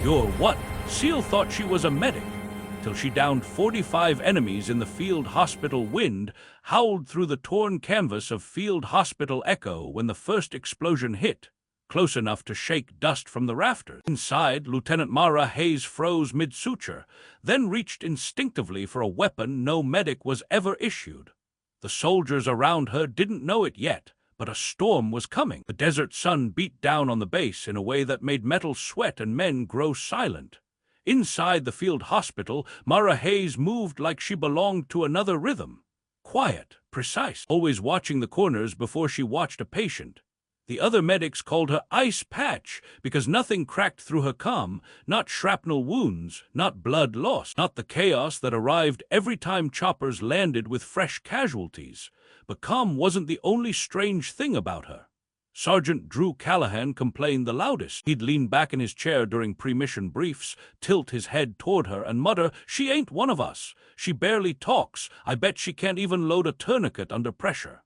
You're what? Seal thought she was a medic, till she downed 45 enemies in the field hospital. Wind howled through the torn canvas of field hospital Echo when the first explosion hit, close enough to shake dust from the rafters. Inside, Lieutenant Mara Hayes froze mid-suture, then reached instinctively for a weapon no medic was ever issued. The soldiers around her didn't know it yet, but a storm was coming. The desert sun beat down on the base in a way that made metal sweat and men grow silent. Inside the field hospital, Mara Hayes moved like she belonged to another rhythm. Quiet, precise, always watching the corners before she watched a patient. The other medics called her Ice Patch because nothing cracked through her calm, not shrapnel wounds, not blood lost, not the chaos that arrived every time choppers landed with fresh casualties. But calm wasn't the only strange thing about her. Sergeant Drew Callahan complained the loudest. He'd lean back in his chair during pre-mission briefs, tilt his head toward her, and mutter, "She ain't one of us. She barely talks. I bet she can't even load a tourniquet under pressure."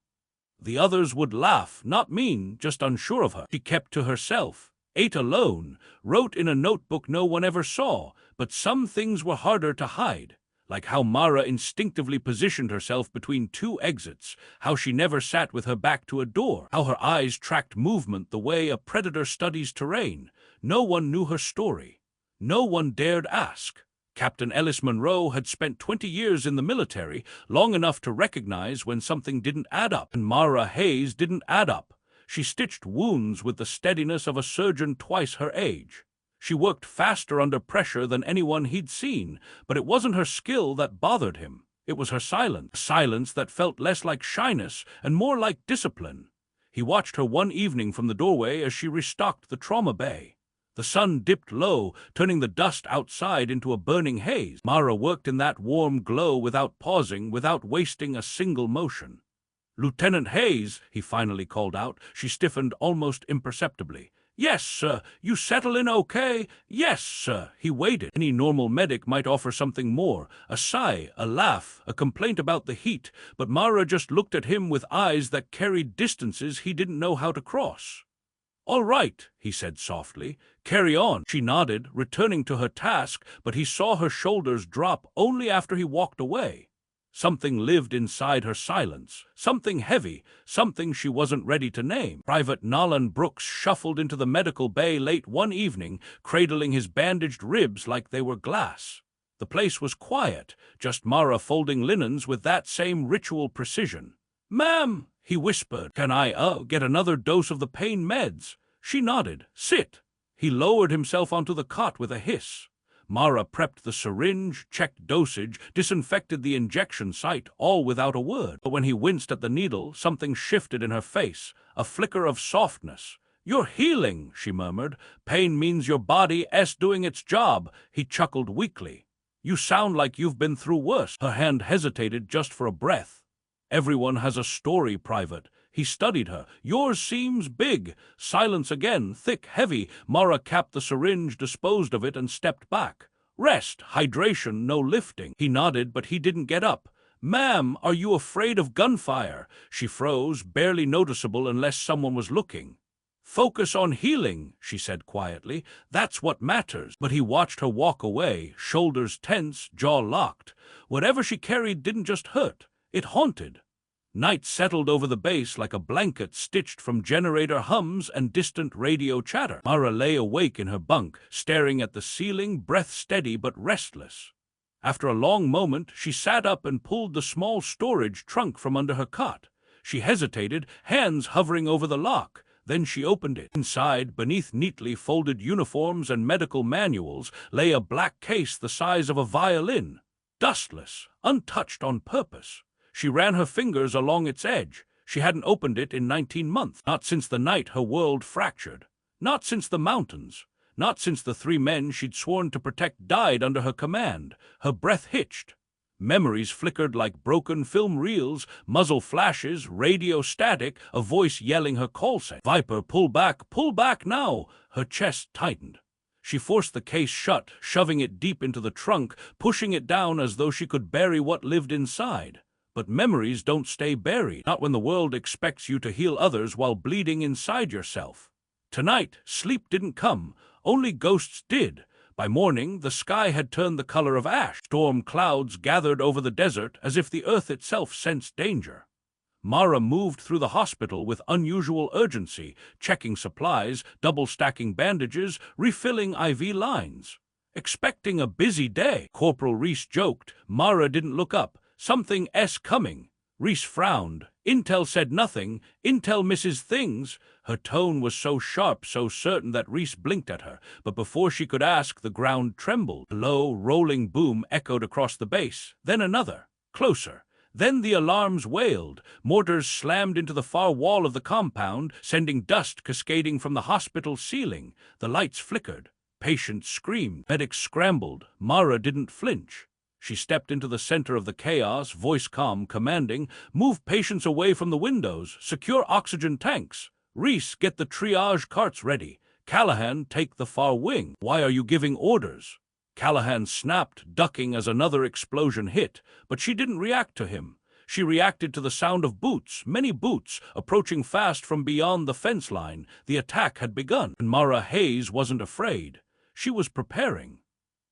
The others would laugh, not mean, just unsure of her. She kept to herself, ate alone, wrote in a notebook no one ever saw, but some things were harder to hide. Like how Mara instinctively positioned herself between two exits, how she never sat with her back to a door, how her eyes tracked movement the way a predator studies terrain. No one knew her story. No one dared ask. Captain Ellis Monroe had spent 20 years in the military, long enough to recognize when something didn't add up. And Mara Hayes didn't add up. She stitched wounds with the steadiness of a surgeon twice her age. She worked faster under pressure than anyone he'd seen, but it wasn't her skill that bothered him. It was her silence, silence that felt less like shyness and more like discipline. He watched her one evening from the doorway as she restocked the trauma bay. The sun dipped low, turning the dust outside into a burning haze. Mara worked in that warm glow without pausing, without wasting a single motion. "Lieutenant Hayes," he finally called out. She stiffened almost imperceptibly. "Yes, sir. You settle in okay?" "Yes, sir." He waited. Any normal medic might offer something more, a sigh, a laugh, a complaint about the heat, but Mara just looked at him with eyes that carried distances he didn't know how to cross. "All right," he said softly. "Carry on." She nodded, returning to her task, but he saw her shoulders drop only after he walked away. Something lived inside her silence, something heavy, something she wasn't ready to name. Private Nolan Brooks shuffled into the medical bay late one evening, cradling his bandaged ribs like they were glass. The place was quiet, just Mara folding linens with that same ritual precision. "Ma'am," he whispered, "can I, get another dose of the pain meds?" She nodded. "Sit." He lowered himself onto the cot with a hiss. Mara prepped the syringe, checked dosage, disinfected the injection site, all without a word. But when he winced at the needle, something shifted in her face, a flicker of softness. "You're healing," she murmured. "Pain means your body's doing its job." He chuckled weakly. "You sound like you've been through worse." Her hand hesitated just for a breath. "Everyone has a story, Private." He studied her. "Yours seems big." Silence again, thick, heavy. Mara capped the syringe, disposed of it, and stepped back. "Rest, hydration, no lifting." He nodded, but he didn't get up. "Ma'am, are you afraid of gunfire?" She froze, barely noticeable unless someone was looking. "Focus on healing," she said quietly. "That's what matters." But he watched her walk away, shoulders tense, jaw locked. Whatever she carried didn't just hurt. It haunted. Night settled over the base like a blanket stitched from generator hums and distant radio chatter. Mara lay awake in her bunk, staring at the ceiling, breath steady but restless. After a long moment, she sat up and pulled the small storage trunk from under her cot. She hesitated, hands hovering over the lock. Then she opened it. Inside, beneath neatly folded uniforms and medical manuals, lay a black case the size of a violin. Dustless, untouched on purpose. She ran her fingers along its edge. She hadn't opened it in 19 months. Not since the night her world fractured. Not since the mountains. Not since the 3 men she'd sworn to protect died under her command. Her breath hitched. Memories flickered like broken film reels, muzzle flashes, radio static, a voice yelling her call sign. "Viper, pull back now!" Her chest tightened. She forced the case shut, shoving it deep into the trunk, pushing it down as though she could bury what lived inside. But memories don't stay buried, not when the world expects you to heal others while bleeding inside yourself. Tonight, sleep didn't come, only ghosts did. By morning, the sky had turned the color of ash. Storm clouds gathered over the desert as if the earth itself sensed danger. Mara moved through the hospital with unusual urgency, checking supplies, double-stacking bandages, refilling IV lines. Expecting a busy day, Corporal Reese joked. Mara didn't look up. Something's coming. Reese frowned. Intel said nothing. Intel misses things. Her tone was so sharp, so certain that Reese blinked at her, but before she could ask, the ground trembled. A low, rolling boom echoed across the base, then another, closer. Then the alarms wailed. Mortars slammed into the far wall of the compound, sending dust cascading from the hospital ceiling. The lights flickered. Patients screamed. Medics scrambled. Mara didn't flinch. She stepped into the center of the chaos, voice calm, commanding, "Move patients away from the windows. Secure oxygen tanks. Reese, get the triage carts ready. Callahan, take the far wing. Why are you giving orders?" Callahan snapped, ducking as another explosion hit, but she didn't react to him. She reacted to the sound of boots, many boots, approaching fast from beyond the fence line. The attack had begun, and Mara Hayes wasn't afraid. She was preparing.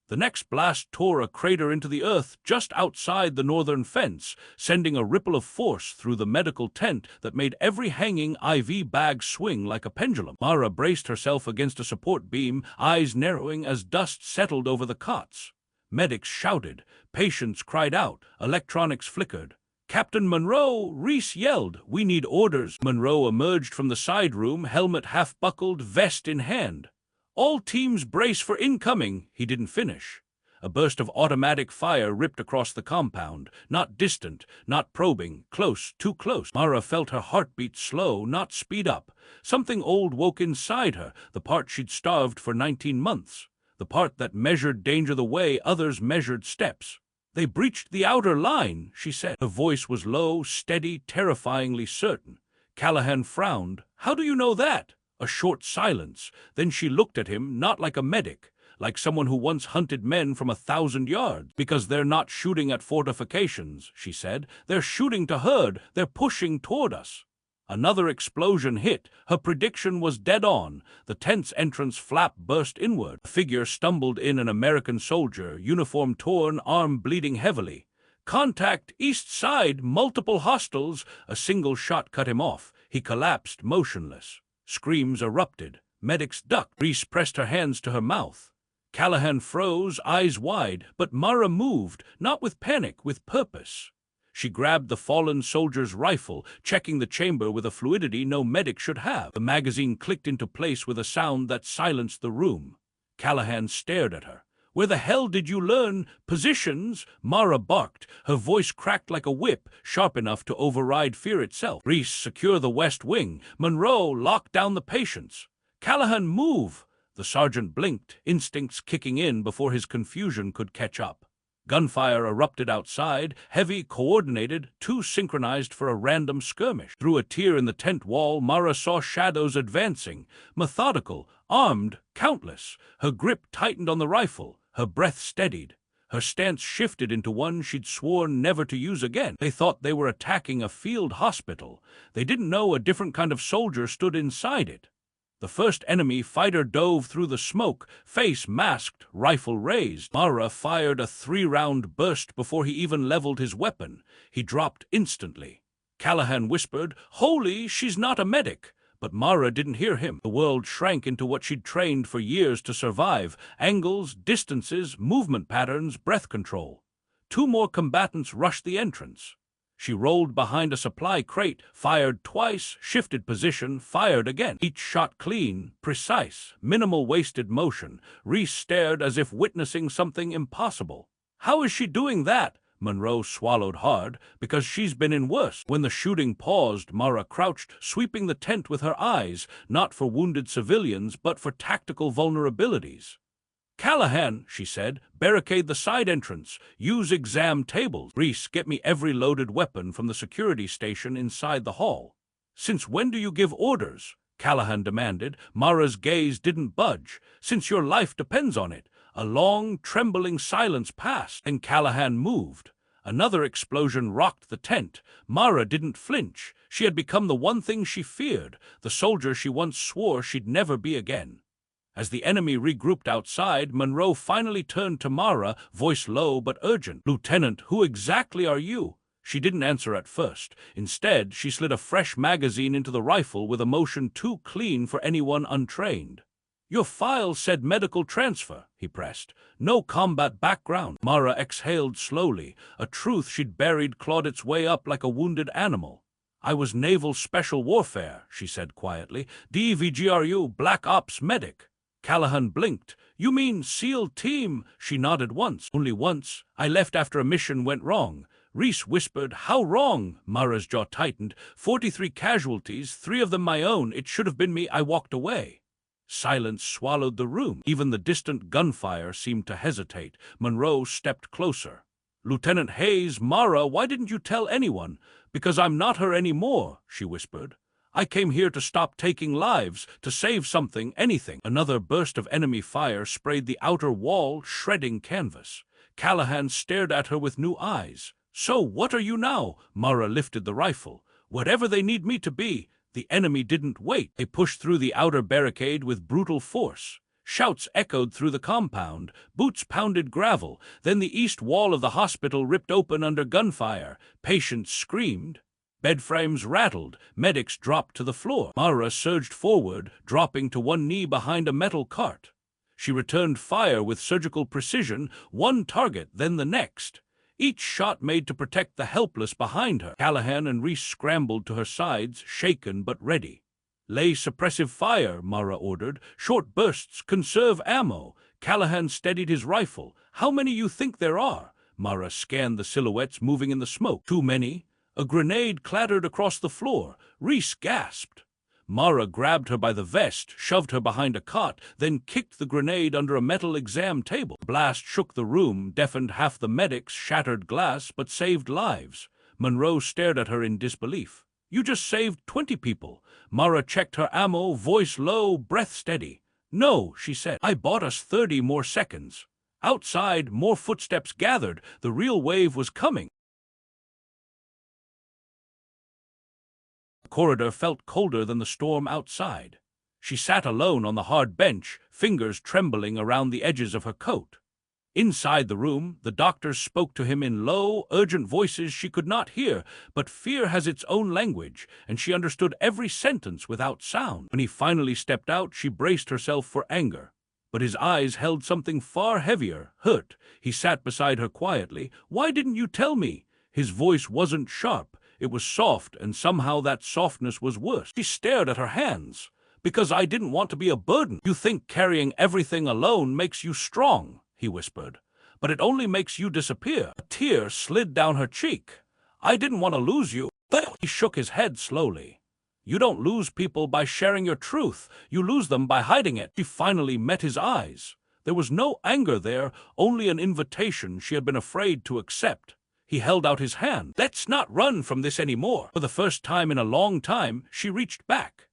The next blast tore a crater into the earth just outside the northern fence, sending a ripple of force through the medical tent that made every hanging IV bag swing like a pendulum. Mara braced herself against a support beam, eyes narrowing as dust settled over the cots. Medics shouted. Patients cried out. Electronics flickered. "Captain Monroe!" Reese yelled. "We need orders." Monroe emerged from the side room, helmet half-buckled, vest in hand. "All teams brace for incoming." He didn't finish. A burst of automatic fire ripped across the compound, not distant, not probing, close, too close. Mara felt her heartbeat slow, not speed up. Something old woke inside her, the part she'd starved for 19 months, the part that measured danger the way others measured steps. "They breached the outer line," she said. Her voice was low, steady, terrifyingly certain. Callahan frowned. "How do you know that?" A short silence. Then she looked at him, not like a medic, like someone who once hunted men from 1,000 yards. "Because they're not shooting at fortifications," she said. "They're shooting to herd. They're pushing toward us." Another explosion hit. Her prediction was dead on. The tent's entrance flap burst inward. A figure stumbled in, an American soldier, uniform torn, arm bleeding heavily. "Contact, east side, multiple hostiles." A single shot cut him off. He collapsed, motionless. Screams erupted. Medics ducked. Reese pressed her hands to her mouth. Callahan froze, eyes wide, but Mara moved, not with panic, with purpose. She grabbed the fallen soldier's rifle, checking the chamber with a fluidity no medic should have. The magazine clicked into place with a sound that silenced the room. Callahan stared at her. "Where the hell did you learn positions?" Mara barked. Her voice cracked like a whip, sharp enough to override fear itself. "Reese, secure the west wing. Monroe, lock down the patients." "Callahan, move!" The sergeant blinked, instincts kicking in before his confusion could catch up. Gunfire erupted outside, heavy, coordinated, too synchronized for a random skirmish. Through a tear in the tent wall, Mara saw shadows advancing, methodical, armed, countless. Her grip tightened on the rifle. Her breath steadied. Her stance shifted into one she'd sworn never to use again. They thought they were attacking a field hospital. They didn't know a different kind of soldier stood inside it. The first enemy fighter dove through the smoke, face masked, rifle raised. Mara fired a 3-round burst before he even leveled his weapon. He dropped instantly. Callahan whispered, "Holy, she's not a medic." But Mara didn't hear him. The world shrank into what she'd trained for years to survive. Angles, distances, movement patterns, breath control. 2 more combatants rushed the entrance. She rolled behind a supply crate, fired twice, shifted position, fired again. Each shot clean, precise, minimal wasted motion. Reese stared as if witnessing something impossible. "How is she doing that?" Monroe swallowed hard. "Because she's been in worse." When the shooting paused, Mara crouched, sweeping the tent with her eyes, not for wounded civilians, but for tactical vulnerabilities. "Callahan," she said, "barricade the side entrance. Use exam tables. Reese, get me every loaded weapon from the security station inside the hall." "Since when do you give orders?" Callahan demanded. Mara's gaze didn't budge. "Since your life depends on it." A long, trembling silence passed, and Callahan moved. Another explosion rocked the tent. Mara didn't flinch. She had become the one thing she feared, the soldier she once swore she'd never be again. As the enemy regrouped outside, Monroe finally turned to Mara, voice low but urgent. "Lieutenant, who exactly are you?" She didn't answer at first. Instead, she slid a fresh magazine into the rifle with a motion too clean for anyone untrained. "Your file said medical transfer," he pressed. "No combat background." Mara exhaled slowly. A truth she'd buried clawed its way up like a wounded animal. "I was Naval Special Warfare," she said quietly. "DEVGRU, Black Ops medic." Callahan blinked. "You mean SEAL team?" She nodded once. "Only once. I left after a mission went wrong." Reese whispered. "How wrong?" Mara's jaw tightened. 43 casualties, 3 of them my own. It should have been me. I walked away." Silence swallowed the room. Even the distant gunfire seemed to hesitate. Monroe stepped closer. "Lieutenant Hayes, Mara, why didn't you tell anyone?" "Because I'm not her anymore," she whispered. "I came here to stop taking lives, to save something, anything." Another burst of enemy fire sprayed the outer wall, shredding canvas. Callahan stared at her with new eyes. "So what are you now?" Mara lifted the rifle. "Whatever they need me to be." The enemy didn't wait. They pushed through the outer barricade with brutal force. Shouts echoed through the compound. Boots pounded gravel. Then the east wall of the hospital ripped open under gunfire. Patients screamed. Bed frames rattled. Medics dropped to the floor. Mara surged forward, dropping to one knee behind a metal cart. She returned fire with surgical precision, one target, then the next. Each shot made to protect the helpless behind her. Callahan and Reese scrambled to her sides, shaken but ready. "Lay suppressive fire," Mara ordered. "Short bursts, conserve ammo." Callahan steadied his rifle. "How many you think there are?" Mara scanned the silhouettes moving in the smoke. "Too many." A grenade clattered across the floor. Reese gasped. Mara grabbed her by the vest, shoved her behind a cot, then kicked the grenade under a metal exam table. The blast shook the room, deafened half the medics, shattered glass, but saved lives. Monroe stared at her in disbelief. "You just saved 20 people." Mara checked her ammo, voice low, breath steady. "No," she said. "I bought us 30 more seconds." Outside, more footsteps gathered. The real wave was coming. The corridor felt colder than the storm outside. She sat alone on the hard bench, fingers trembling around the edges of her coat. Inside the room, the doctors spoke to him in low, urgent voices she could not hear, but fear has its own language, and she understood every sentence without sound. When he finally stepped out, she braced herself for anger. But his eyes held something far heavier, hurt. He sat beside her quietly. "Why didn't you tell me?" His voice wasn't sharp. It was soft, and somehow that softness was worse. She stared at her hands. "Because I didn't want to be a burden." "You think carrying everything alone makes you strong," he whispered. "But it only makes you disappear." A tear slid down her cheek. "I didn't want to lose you." He shook his head slowly. "You don't lose people by sharing your truth. You lose them by hiding it." She finally met his eyes. There was no anger there, only an invitation she had been afraid to accept. He held out his hand. "Let's not run from this anymore." For the first time in a long time, she reached back.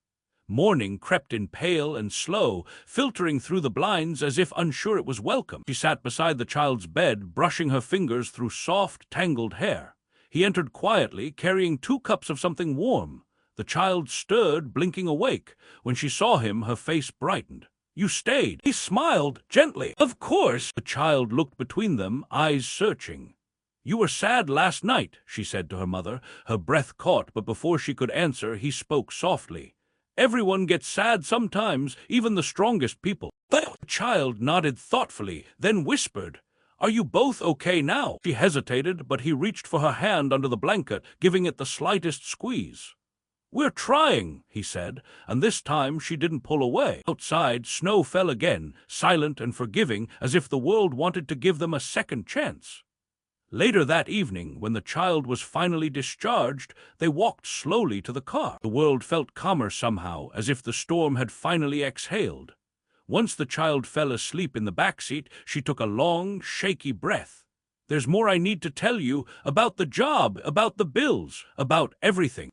Morning crept in pale and slow, filtering through the blinds as if unsure it was welcome. She sat beside the child's bed, brushing her fingers through soft, tangled hair. He entered quietly, carrying 2 cups of something warm. The child stirred, blinking awake. When she saw him, her face brightened. "You stayed." He smiled gently. "Of course." The child looked between them, eyes searching. "You were sad last night," she said to her mother. Her breath caught, but before she could answer, he spoke softly. "Everyone gets sad sometimes, even the strongest people." The child nodded thoughtfully, then whispered, "Are you both okay now?" She hesitated, but he reached for her hand under the blanket, giving it the slightest squeeze. "We're trying," he said, and this time she didn't pull away. Outside, snow fell again, silent and forgiving, as if the world wanted to give them a second chance. Later that evening, when the child was finally discharged, they walked slowly to the car. The world felt calmer somehow, as if the storm had finally exhaled. Once the child fell asleep in the back seat, she took a long, shaky breath. "There's more I need to tell you, about the job, about the bills, about everything."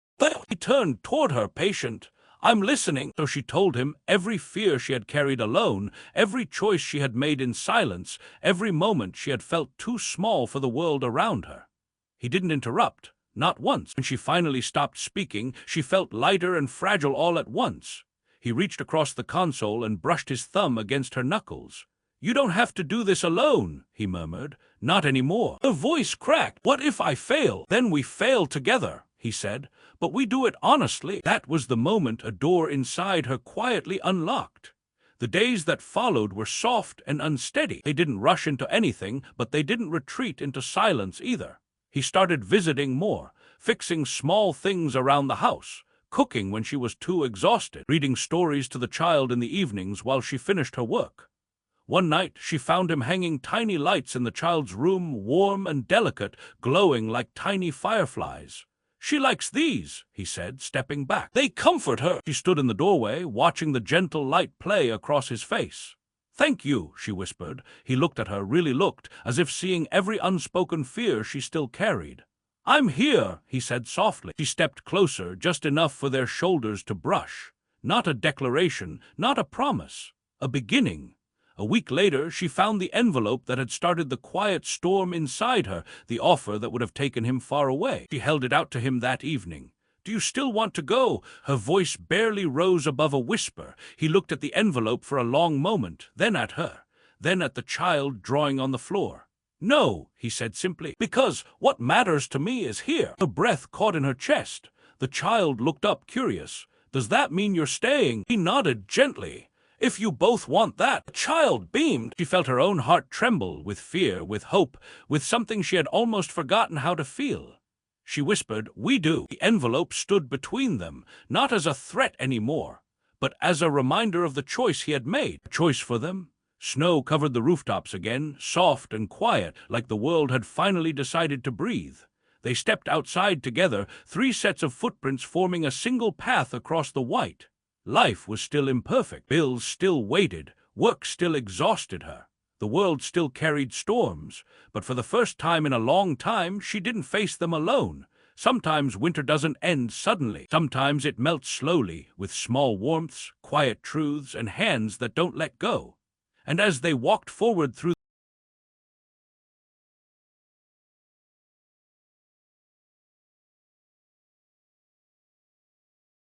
He turned toward her, patient. "I'm listening." So she told him every fear she had carried alone, every choice she had made in silence, every moment she had felt too small for the world around her. He didn't interrupt, not once. When she finally stopped speaking, she felt lighter and fragile all at once. He reached across the console and brushed his thumb against her knuckles. "You don't have to do this alone," he murmured. "Not anymore." Her voice cracked. "What if I fail?" "Then we fail together," he said. "But we do it honestly." That was the moment a door inside her quietly unlocked. The days that followed were soft and unsteady. They didn't rush into anything, but they didn't retreat into silence either. He started visiting more, fixing small things around the house, cooking when she was too exhausted, reading stories to the child in the evenings while she finished her work. One night, she found him hanging tiny lights in the child's room, warm and delicate, glowing like tiny fireflies. "She likes these," he said, stepping back. "They comfort her." She stood in the doorway, watching the gentle light play across his face. "Thank you," she whispered. He looked at her, really looked, as if seeing every unspoken fear she still carried. "I'm here," he said softly. She stepped closer, just enough for their shoulders to brush. Not a declaration, not a promise. A beginning. A week later, she found the envelope that had started the quiet storm inside her, the offer that would have taken him far away. She held it out to him that evening. "Do you still want to go?" Her voice barely rose above a whisper. He looked at the envelope for a long moment, then at her, then at the child drawing on the floor. "No," he said simply, "because what matters to me is here." Her breath caught in her chest. The child looked up, curious. "Does that mean you're staying?" He nodded gently. "If you both want that." The child beamed. She felt her own heart tremble, with fear, with hope, with something she had almost forgotten how to feel. She whispered, "We do." The envelope stood between them, not as a threat anymore, but as a reminder of the choice he had made. A choice for them. Snow covered the rooftops again, soft and quiet, like the world had finally decided to breathe. They stepped outside together, 3 sets of footprints forming a single path across the white. Life was still imperfect. Bills still waited. Work still exhausted her. The world still carried storms. But for the first time in a long time, she didn't face them alone. Sometimes winter doesn't end suddenly. Sometimes it melts slowly, with small warmths, quiet truths, and hands that don't let go. And as they walked forward through